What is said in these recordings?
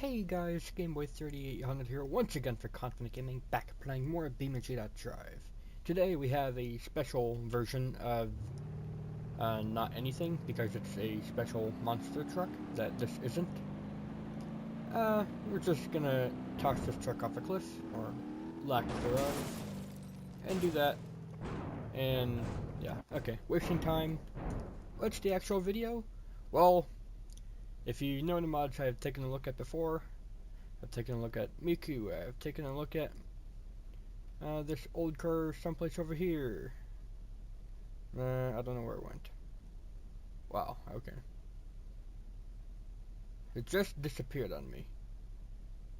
Hey guys, Gameboy3800 here once again for Confident Gaming, back playing more of Beamng.Drive. Today we have a special version of not anything, because it's a special monster truck that this isn't. We're just gonna toss this truck off a cliff, or lack thereof, and do that, and yeah, okay, wasting time. What's the actual video? Well, if you know the mods I've taken a look at before, I've taken a look at Miku, I've taken a look at this old car someplace over here. I don't know where it went. Wow, okay. It just disappeared on me.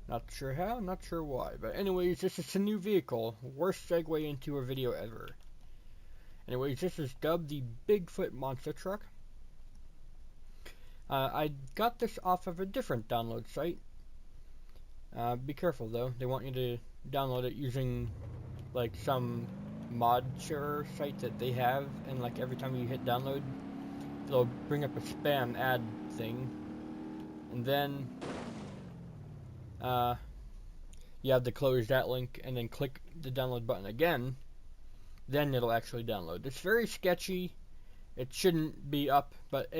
Not sure how, not sure why. But anyways, this is a new vehicle. Worst segue into a video ever. Anyways, this is dubbed the Bigfoot Monster Truck. I got this off of a different download site. Be careful though, they want you to download it using like some mod share site that they have, and like every time you hit download it'll bring up a spam ad thing, and then you have to close that link and then click the download button again, then it'll actually download. It's very sketchy. It shouldn't be up, but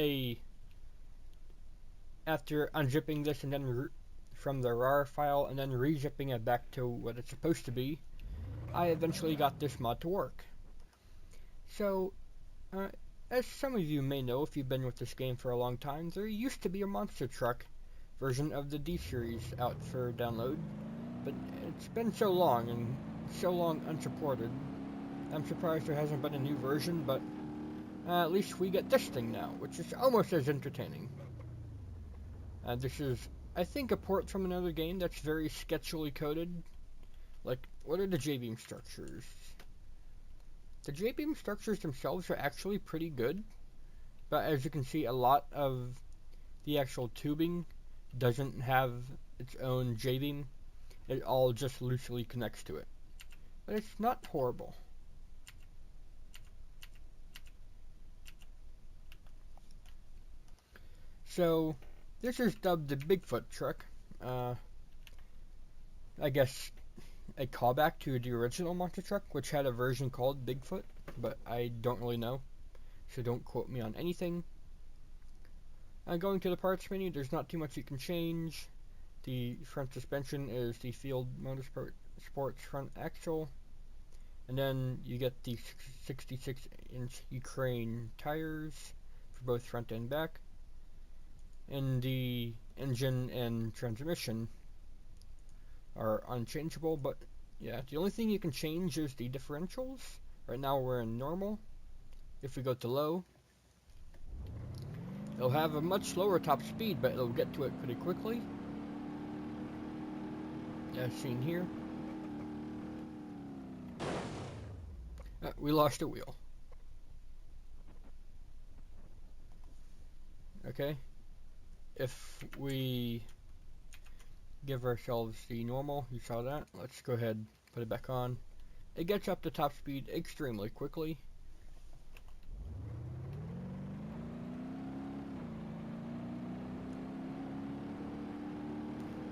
after unzipping this and then from the RAR file and then rezipping it back to what it's supposed to be, I eventually got this mod to work. So, as some of you may know if you've been with this game for a long time, there used to be a monster truck version of the D series out for download, but it's been so long and so long unsupported. I'm surprised there hasn't been a new version, but at least we get this thing now, which is almost as entertaining. This is, I think, a port from another game that's very sketchily coded. Like, what are the J-beam structures? The J-beam structures themselves are actually pretty good, but as you can see, a lot of the actual tubing doesn't have its own J-beam. It all just loosely connects to it. But it's not horrible. So, this is dubbed the Bigfoot truck. I guess a callback to the original monster truck, which had a version called Bigfoot, but I don't really know, so don't quote me on anything. Going to the parts menu, there's not too much you can change. The front suspension is the Field Motorsports front axle, and then you get the 66-inch Ukraine tires for both front and back, and the engine and transmission are unchangeable, but yeah, the only thing you can change is the differentials. Right now we're in normal. If we go to low, it'll have a much slower top speed, but it'll get to it pretty quickly. As seen here. We lost a wheel. Okay. If we give ourselves the normal, you saw that. Let's go ahead, put it back on. It gets up to top speed extremely quickly.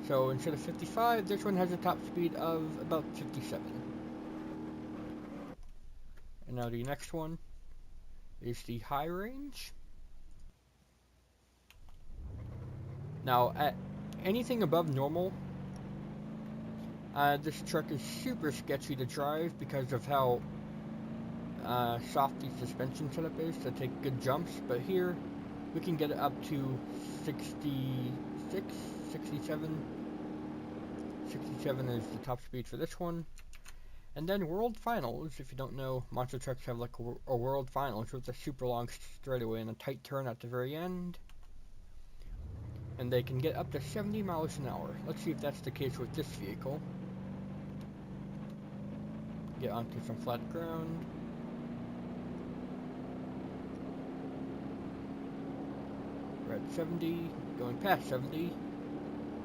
So instead of 55, this one has a top speed of about 57. And now the next one is the high range. Now at anything above normal, this truck is super sketchy to drive because of how soft the suspension setup is to take good jumps, but here we can get it up to 66, 67. 67 is the top speed for this one. And then World Finals, if you don't know, monster trucks have like a World Finals with a super long straightaway and a tight turn at the very end. And they can get up to 70 miles an hour. Let's see if that's the case with this vehicle. Get onto some flat ground. We're at 70, going past 70.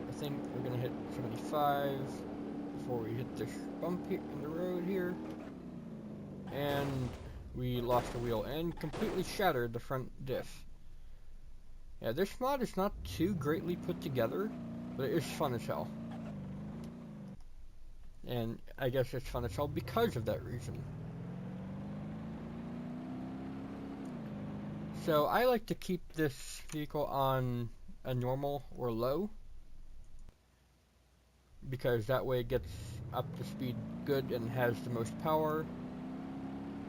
I think we're gonna hit 75 before we hit this bump here in the road here. And we lost a wheel and completely shattered the front diff. Yeah, this mod is not too greatly put together, But it is fun as hell. And I guess it's fun as hell because of that reason. So I like to keep this vehicle on a normal or low, because that way it gets up to speed good and has the most power.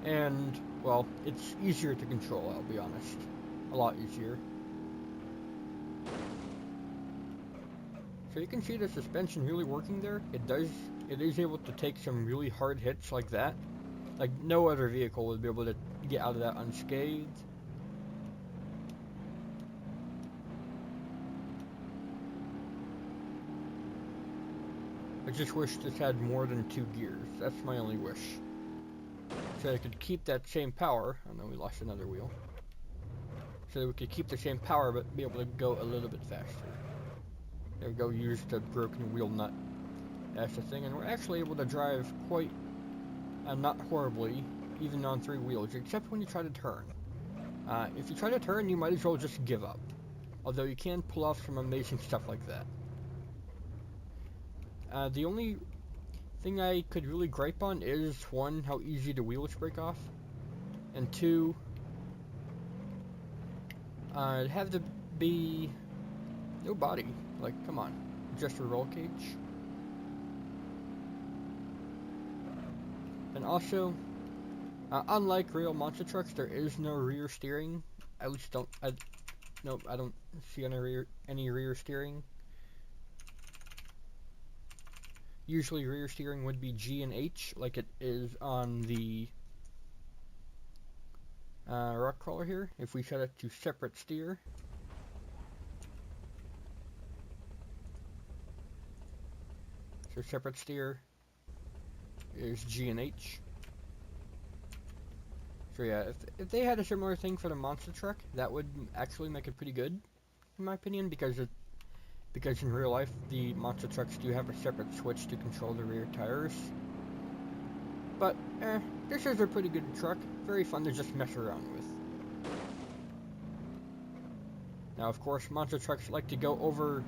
And, well, it's easier to control, I'll be honest. A lot easier. So you can see the suspension really working there. It is able to take some really hard hits like that. Like no other vehicle would be able to get out of that unscathed. I just wish this had more than 2 gears. That's my only wish. So I could keep that same power. Oh no, we lost another wheel. So that we could keep the same power but be able to go a little bit faster. There we go, use the broken wheel nut. That's the thing, and we're actually able to drive quite not horribly, even on 3 wheels, except when you try to turn. If you try to turn, you might as well just give up. Although you can pull off some amazing stuff like that. The only thing I could really gripe on is, 1, how easy the wheels break off, and 2, it'd have to be no body. Like, come on, just a roll cage. And also, unlike real monster trucks, there is no rear steering. At least I don't see any rear steering. Usually rear steering would be G and H, like it is on the rock crawler here. If we set it to separate steer, so separate steer is G and H. So yeah, if they had a similar thing for the monster truck, that would actually make it pretty good, in my opinion, because in real life the monster trucks do have a separate switch to control the rear tires. But this is a pretty good truck, very fun to just mess around with. Now, of course, monster trucks like to go over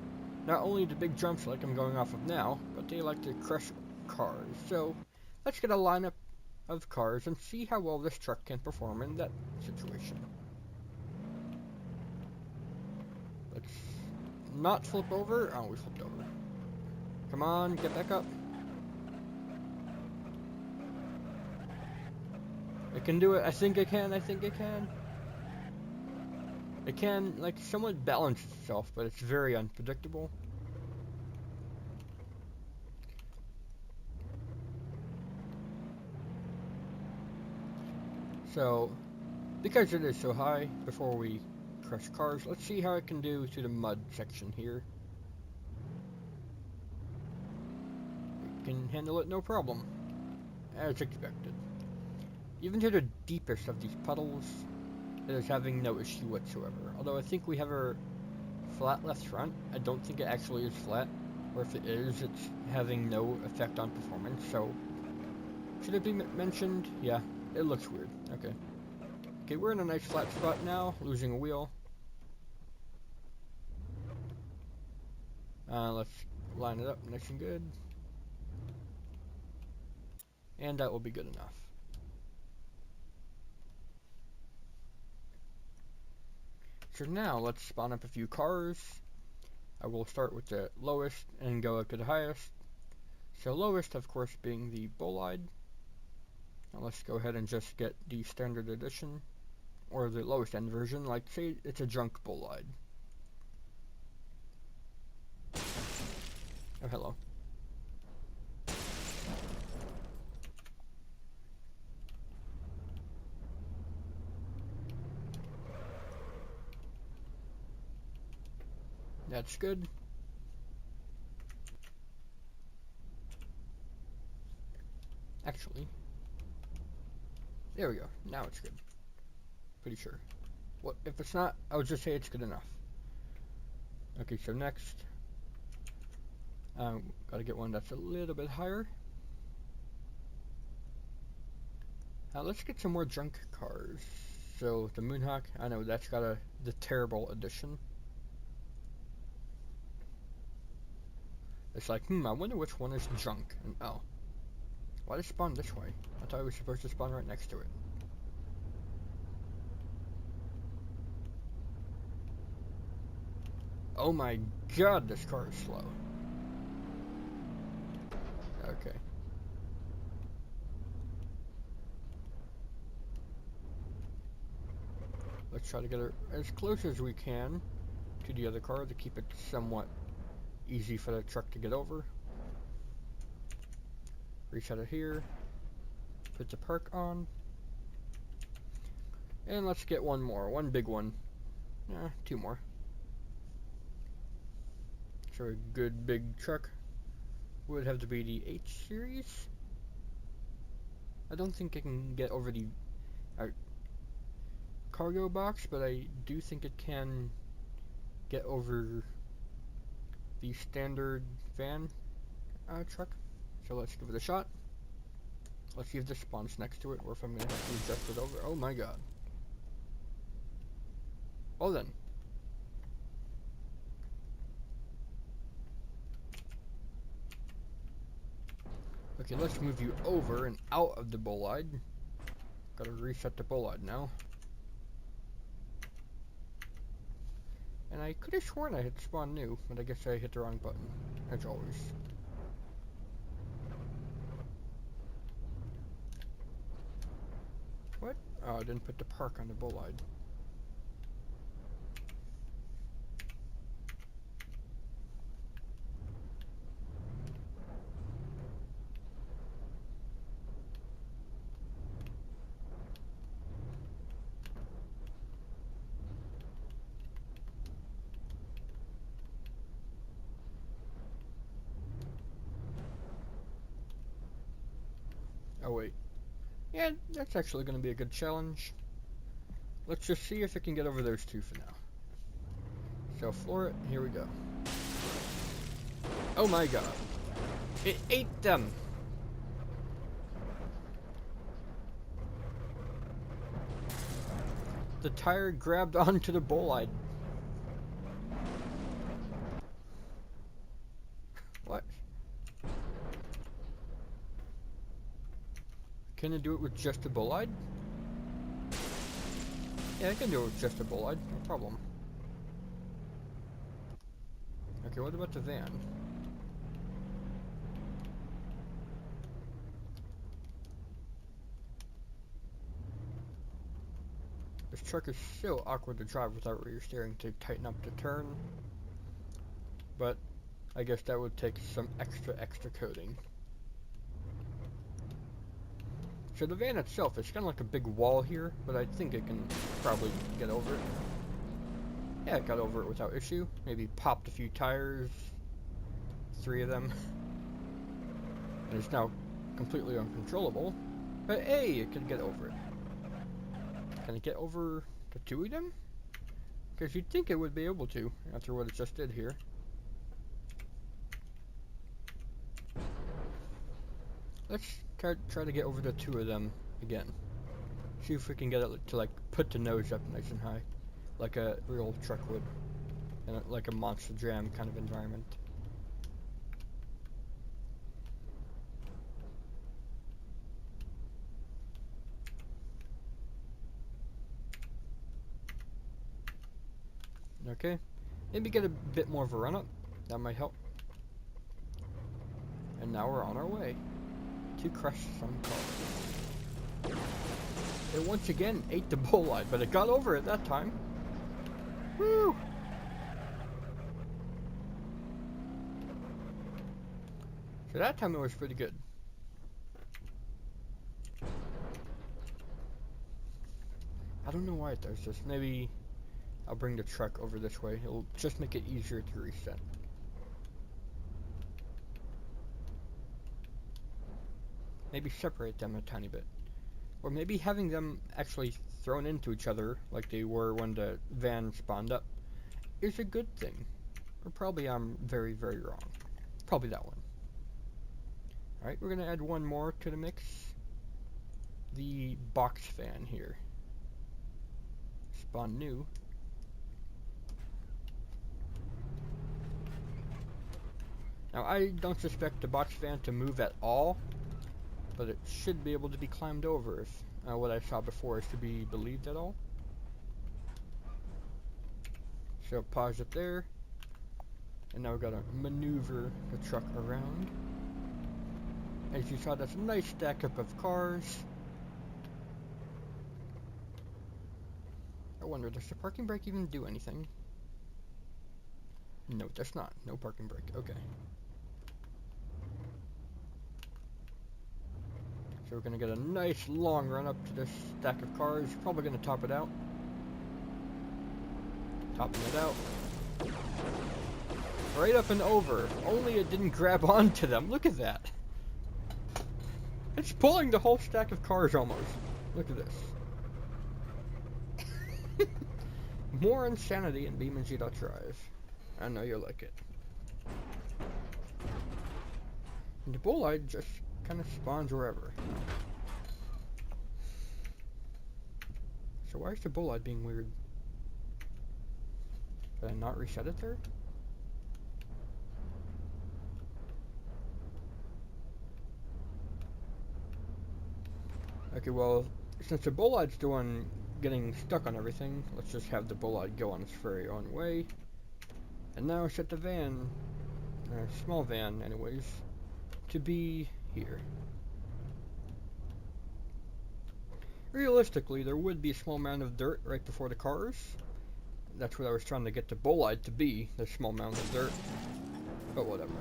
not only the big jumps like I'm going off of now, but they like to crush cars. So let's get a lineup of cars and see how well this truck can perform in that situation. Let's not flip over. Oh, we flipped over. Come on, get back up. I can do it. I think I can. I think I can. It can, like, somewhat balance itself, but it's very unpredictable. So, because it is so high, before we crush cars, let's see how it can do to the mud section here. It can handle it no problem, as expected. Even to the deepest of these puddles, it is having no issue whatsoever. Although I think we have a flat left front. I don't think it actually is flat, or if it is, it's having no effect on performance. So, should it be mentioned? Yeah, it looks weird. Okay. Okay, we're in a nice flat spot now, losing a wheel. Let's line it up nice and good. And that will be good enough. So now, let's spawn up a few cars. I will start with the lowest and go up to the highest. So lowest, of course, being the bolide. Now let's go ahead and just get the standard edition, or the lowest end version, like say it's a junk bolide. Oh, hello. That's good. Actually, there we go. Now it's good. Pretty sure. What if it's not? I would just say it's good enough. Okay, so next, gotta get one that's a little bit higher. Now let's get some more junk cars. So the Moonhawk, I know that's got the terrible edition. It's like, I wonder which one is junk. And oh, why did it spawn this way? I thought it was supposed to spawn right next to it. Oh my god, this car is slow. Okay. Let's try to get her as close as we can to the other car to keep it somewhat easy for the truck to get over. Reset it here. Put the park on. And let's get one more. One big one. Two more. So a good big truck would have to be the H series. I don't think it can get over the cargo box, but I do think it can get over the standard van truck. So let's give it a shot. Let's see if this spawns next to it, or if I'm going to have to adjust it over. Oh my god. Well then. Okay, let's move you over and out of the bolide. Gotta reset the bolide now. And I could have sworn I hit spawn new, but I guess I hit the wrong button, as always. What? Oh, I didn't put the park on the bolide. Oh wait. Yeah, that's actually going to be a good challenge. Let's just see if it can get over those two for now. So floor it, here we go. Oh my god. It ate them! The tire grabbed onto the bolide. What? Can it do it with just a bolide? Yeah, I can do it with just a bolide, no problem. Okay, what about the van? This truck is so awkward to drive without rear steering to tighten up the turn. But I guess that would take some extra coding. So the van itself is kind of like a big wall here, but I think it can probably get over it. Yeah, it got over it without issue. Maybe popped a few tires. 3 of them. And it's now completely uncontrollable. But hey, it can get over it. Can it get over the 2 of them? Because you'd think it would be able to, after what it just did here. Let's try to get over the 2 of them again. See if we can get it to like put the nose up nice and high, like a real truck would, in like a monster jam kind of environment. Okay, maybe get a bit more of a run up. That might help. And now we're on our way to crush some cars. It once again ate the bolide, but it got over it that time. Woo! So that time it was pretty good. I don't know why it does this. Maybe I'll bring the truck over this way. It'll just make it easier to reset. Maybe separate them a tiny bit. Or maybe having them actually thrown into each other like they were when the van spawned up is a good thing. Or probably I'm very, very wrong. Probably that one. Alright, we're going to add one more to the mix. The box fan here. Spawn new. Now, I don't suspect the box fan to move at all, but it should be able to be climbed over if what I saw before is to be believed at all. So pause it there, and now we've got to maneuver the truck around. As you saw, that's a nice stack up of cars. I wonder, does the parking brake even do anything? No, it does not. No parking brake. Okay. So we're going to get a nice long run up to this stack of cars. Probably going to top it out. Topping it out. Right up and over. Only it didn't grab onto them. Look at that. It's pulling the whole stack of cars almost. Look at this. More insanity in Beamng.Drive. I know you'll like it. And the bullite just kind of spawns wherever. So why is the bullite being weird? Did I not reset it there? Okay, well, since the bullite's the one getting stuck on everything, let's just have the bullite go on its very own way. And now set the van, small van anyways, to be here. Realistically, there would be a small amount of dirt right before the cars. That's what I was trying to get the bullite to be, the small amount of dirt. But whatever.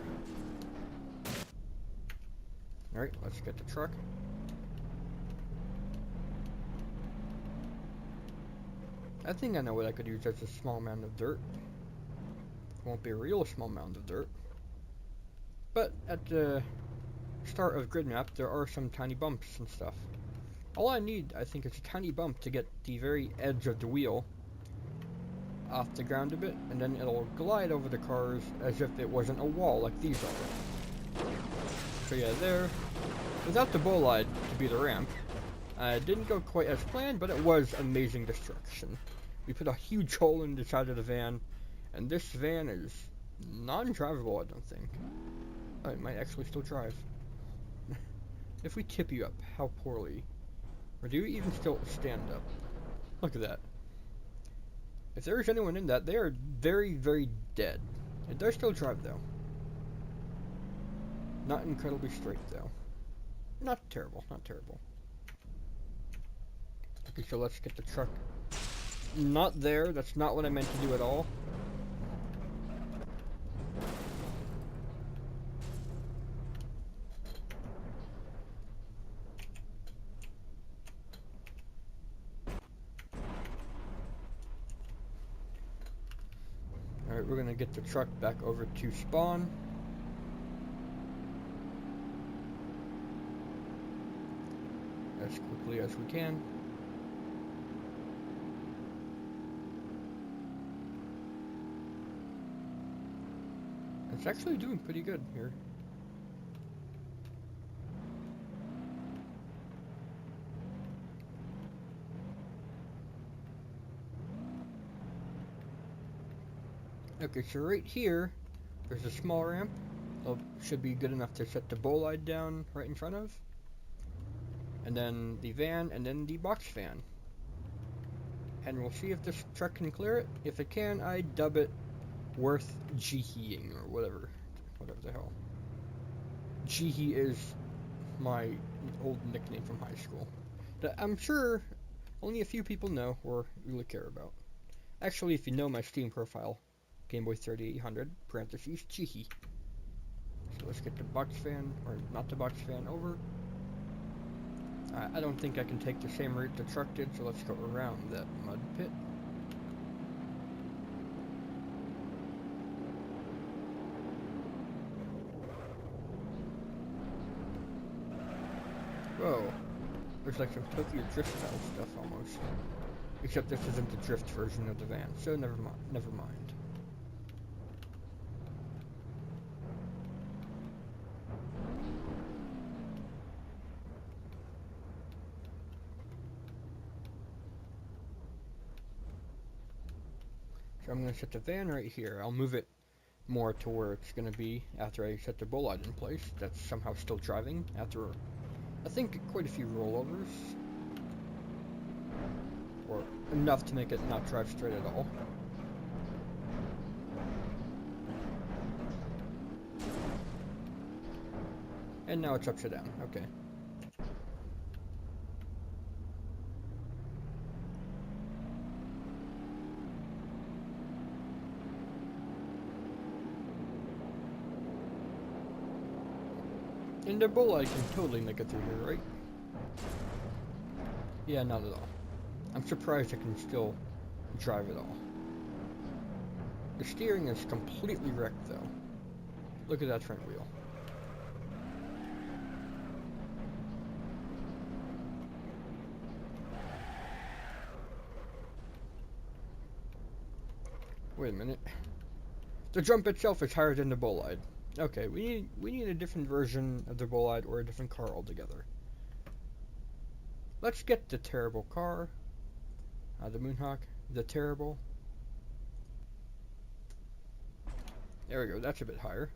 Alright, let's get the truck. I think I know what I could use as a small amount of dirt. It won't be a real small amount of dirt. But at the start of grid map, there are some tiny bumps and stuff. All I need, I think, is a tiny bump to get the very edge of the wheel off the ground a bit, and then it'll glide over the cars as if it wasn't a wall like these are. So yeah, there. Without the bolide to be the ramp, it didn't go quite as planned, but it was amazing destruction. We put a huge hole in the side of the van, and this van is non-drivable, I don't think. Oh, it might actually still drive. If we tip you up, how poorly? Or do you even still stand up? Look at that. If there is anyone in that, they are very, very dead. It does still drive, though. Not incredibly straight, though. Not terrible, not terrible. Okay, so let's get the truck. Not there, that's not what I meant to do at all. Alright, we're gonna get the truck back over to spawn. As quickly as we can. It's actually doing pretty good here. Okay, so right here, there's a small ramp. It should be good enough to set the bolide down right in front of. And then the van, and then the box fan. And we'll see if this truck can clear it. If it can, I dub it Worth Jihiing, or whatever the hell. Jihi is my old nickname from high school that I'm sure only a few people know or really care about. Actually, if you know my Steam profile, Gameboy3800, parentheses, Jihi. So let's get the box fan, or not the box fan, over. I don't think I can take the same route the truck did, so let's go around that mud pit. Whoa. There's like some Tokyo Drift style stuff almost. Except this isn't the drift version of the van, so never mind. So I'm going to set the van right here. I'll move it more to where it's going to be after I set the bullite in place. That's somehow still driving after, I think, quite a few rollovers. Or enough to make it not drive straight at all. And now it's upside down. Okay. And the bull I can totally make it through here, right? Yeah, not at all. I'm surprised I can still drive it all. The steering is completely wrecked though. Look at that front wheel. Wait a minute. The jump itself is higher than the bullide. Okay, we need a different version of the bullide or a different car altogether. Let's get the terrible car. The Moonhawk. The terrible. There we go, that's a bit higher.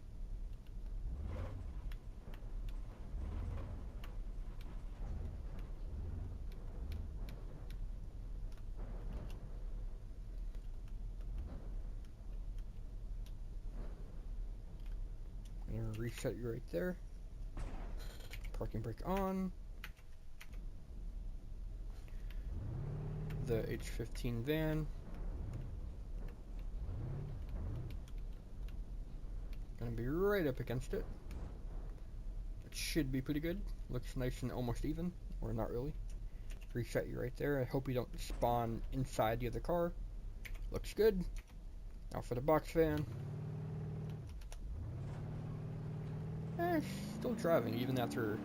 I'm gonna reset you right there. Parking brake on. The H15 van. Gonna be right up against it. It should be pretty good. Looks nice and almost even, or not really. Reset you right there. I hope you don't spawn inside the other car. Looks good. Now for the box van. Still driving even after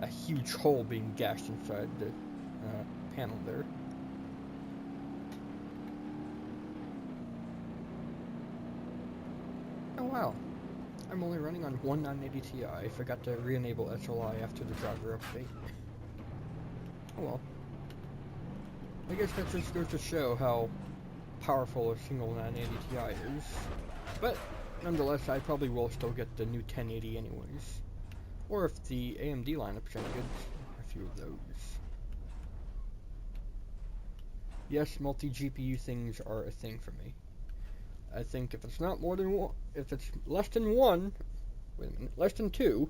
a huge hole being gashed inside the panel there. Oh wow. I'm only running on one 980 Ti. I forgot to re-enable SLI after the driver update. Oh well. I guess that just goes to show how powerful a single 980 Ti is. But nonetheless, I probably will still get the new 1080 anyways. Or if the AMD lineup's any good, a few of those. Yes, multi-GPU things are a thing for me. I think if it's not more than one, if it's less than one, wait a minute, less than two,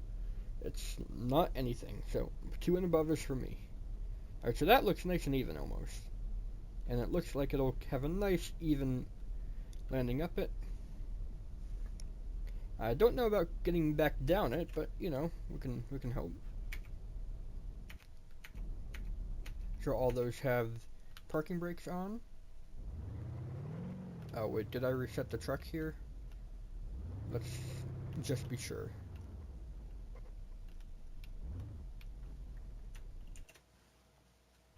it's not anything. So 2 and above is for me. Alright, so that looks nice and even almost. And it looks like it'll have a nice even landing up it. I don't know about getting back down it, but you know, we can hope. Sure, all those have parking brakes on. Oh wait, did I reset the truck here? Let's just be sure.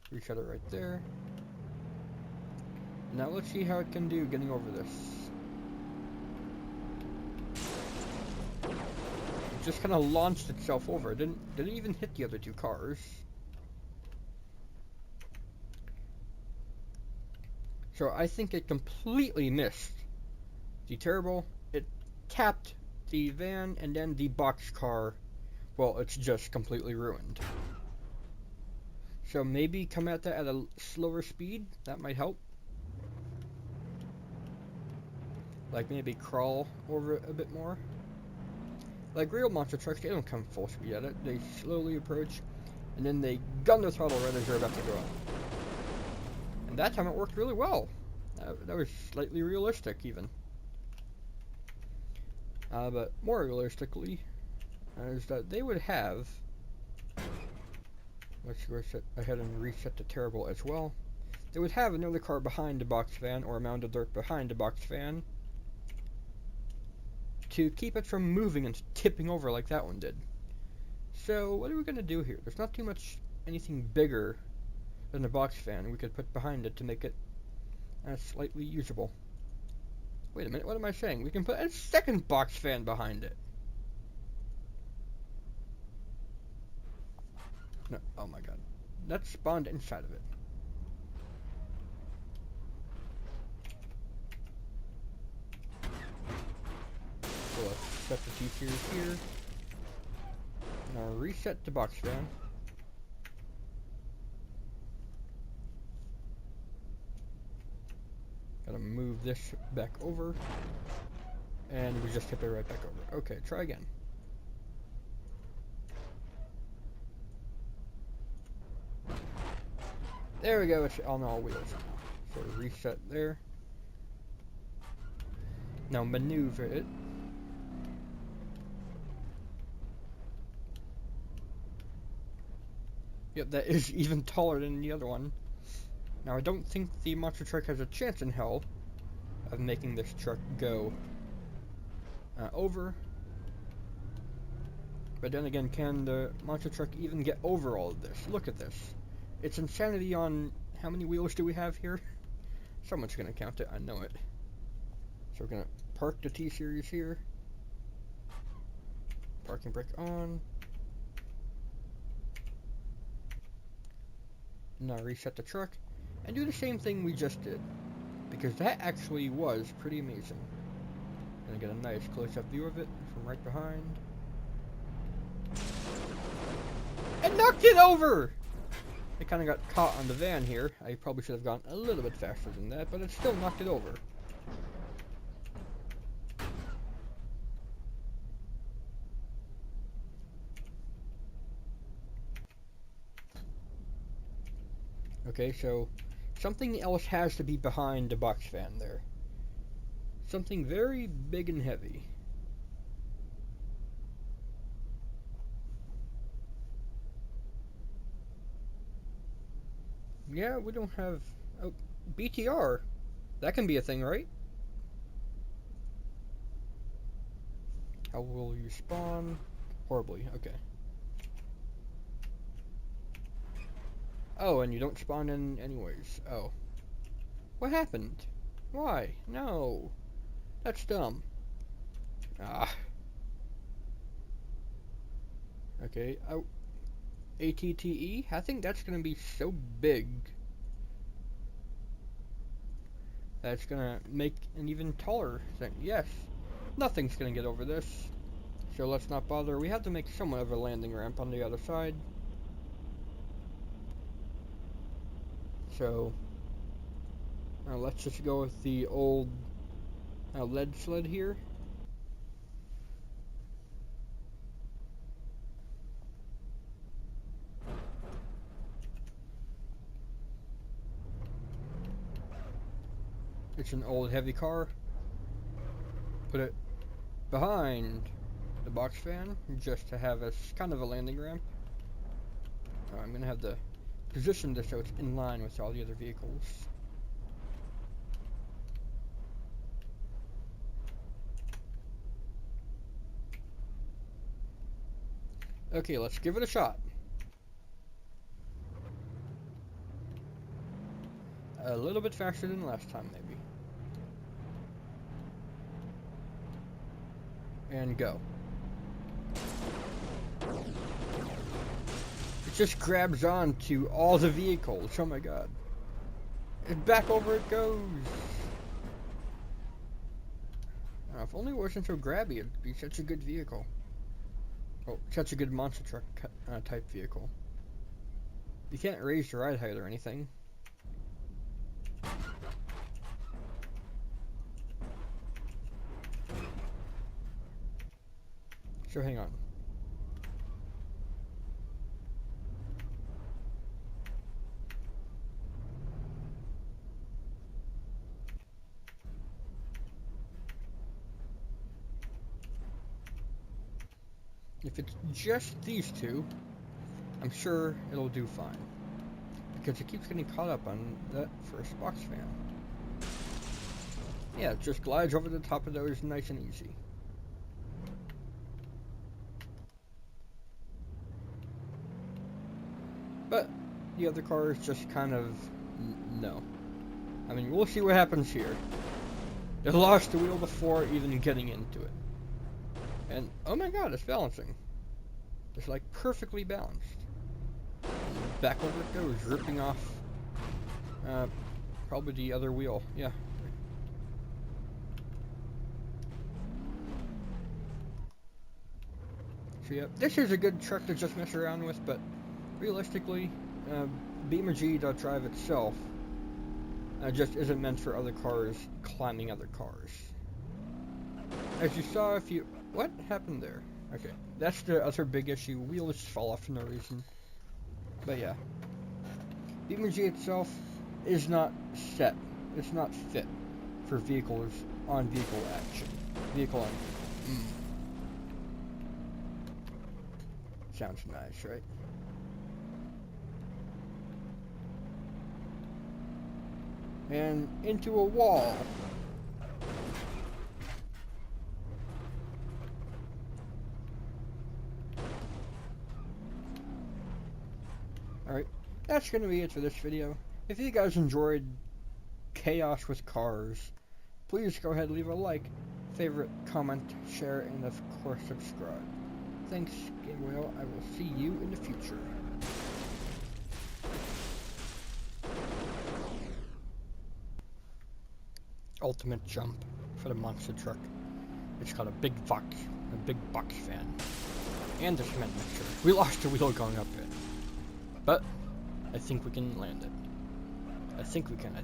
Reset it right there. Now let's see how it can do getting over this. It just kind of launched itself over. It didn't even hit the other two cars. So I think it completely missed the terrible. It tapped the van and then the box car. Well, it's just completely ruined. So maybe come at that at a slower speed. That might help. Like maybe crawl over it a bit more. Like real monster trucks, they don't come full speed at it. They slowly approach, and then they gun the throttle right as they're about to go up. And that time it worked really well. That was slightly realistic even. But more realistically, is that they would have... Let's go ahead and reset the terrible as well. They would have another car behind the box van, or a mound of dirt behind the box van, to keep it from moving and tipping over like that one did. So what are we going to do here? There's not too much anything bigger than the box fan we could put behind it to make it slightly usable. Wait a minute, what am I saying? We can put a second box fan behind it. No, oh my god. That spawned inside of it. reset the T-series here. Now reset the box fan. Gotta move this back over. And we just tip it right back over. Okay, try again. There we go, it's on all wheels now. So reset there. Now maneuver it. Yep, that is even taller than the other one. Now I don't think the monster truck has a chance in hell of making this truck go over. But then again, can the monster truck even get over all of this? Look at this. It's insanity on how many wheels do we have here? Someone's gonna count it, I know it. So we're gonna park the T-series here. Parking brake on. Now reset the truck and do the same thing we just did, because that actually was pretty amazing. Gonna get a nice close-up view of it from right behind. And knocked it over! It kind of got caught on the van here. I probably should have gone a little bit faster than that, but it still knocked it over. Okay, so something else has to be behind the box fan there. Something very big and heavy. Yeah, we don't have... Oh, BTR. That can be a thing, right? How will you spawn? Horribly, okay. Oh, and you don't spawn in anyways. Oh. What happened? Why? No. That's dumb. Ah. Okay. Oh. ATTE? I think that's gonna be so big. That's gonna make an even taller thing. Yes. Nothing's gonna get over this. So let's not bother. We have to make somewhat of a landing ramp on the other side. So, let's just go with the old lead sled here. It's an old heavy car. Put it behind the box fan just to have a kind of a landing ramp. I'm gonna have to position this so it's in line with all the other vehicles. Okay, let's give it a shot. A little bit faster than last time, maybe. And go. It just grabs on to all the vehicles. Oh my god. And back over it goes. If only it wasn't so grabby, it'd be such a good vehicle. Oh, such a good monster truck type vehicle. You can't raise the ride height or anything. So hang on. If it's just these two, I'm sure it'll do fine. Because it keeps getting caught up on that first box fan. Yeah, it just glides over the top of those nice and easy. But the other car is just kind of no. I mean, we'll see what happens here. It lost the wheel before even getting into it. And, oh my god, it's balancing. It's like perfectly balanced. Back over it goes, ripping off probably the other wheel. Yeah. So yeah, this is a good truck to just mess around with, but realistically, Beamng.Drive itself just isn't meant for other cars climbing other cars. As you saw, if you... What happened there? Okay, that's the other big issue. Wheels fall off for no reason. But yeah. Beamng itself is not set. It's not fit for vehicles on vehicle action. Vehicle on... Sounds nice, right? And into a wall. Alright, that's going to be it for this video. If you guys enjoyed chaos with cars, please go ahead and leave a like, favorite, comment, share, and of course subscribe. Thanks, Game Whale. I will see you in the future. Ultimate jump for the monster truck. It's got a big box fan, and the cement mixer. We lost the wheel going up it, but I think we can land it. I think we can.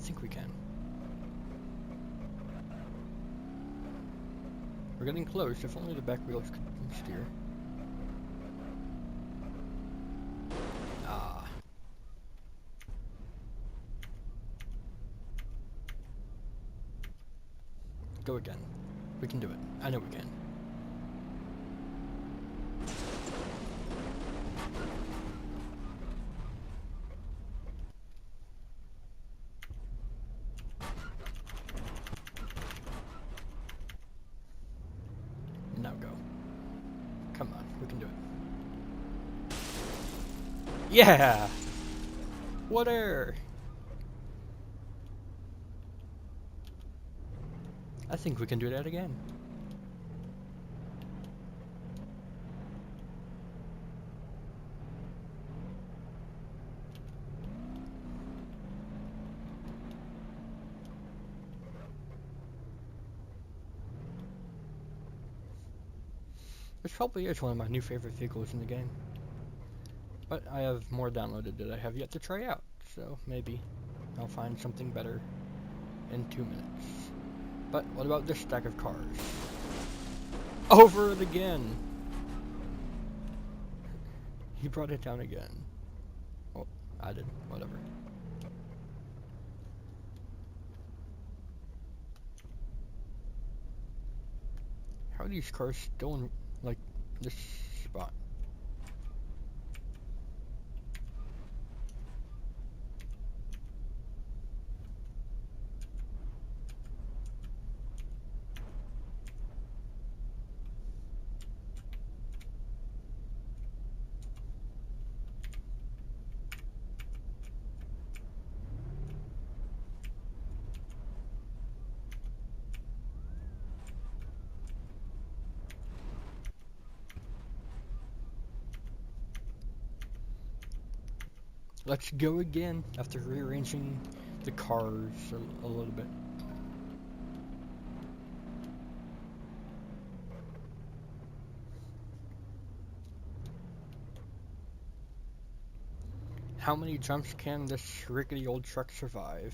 We're getting close. If only the back wheels could steer. Go again. We can do it. I know we can. Now go. Come on, we can do it. Yeah! What air? I think we can do that again. This probably is one of my new favorite vehicles in the game. But I have more downloaded that I have yet to try out, so maybe I'll find something better in 2 minutes. But what about this stack of cars? Over it again! He brought it down again. Oh, I did. Whatever. How are these cars still in, like, this spot? Let's go again after rearranging the cars a little bit. How many jumps can this rickety old truck survive?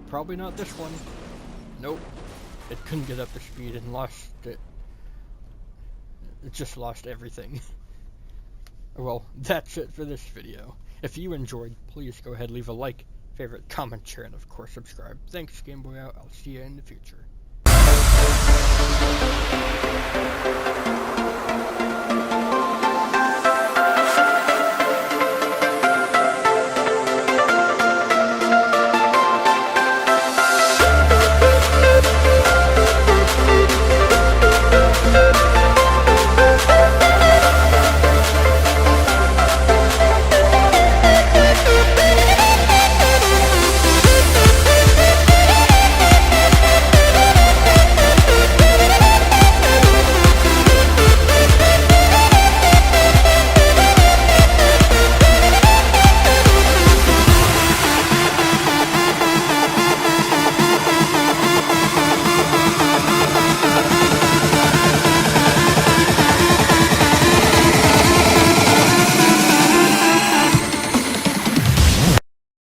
Probably not this one. Nope. It couldn't get up to speed and lost it. It just lost everything. Well, that's it for this video. If you enjoyed, please go ahead and leave a like, favorite, comment, share, and of course subscribe. Thanks, Game Boy out. I'll see you in the future.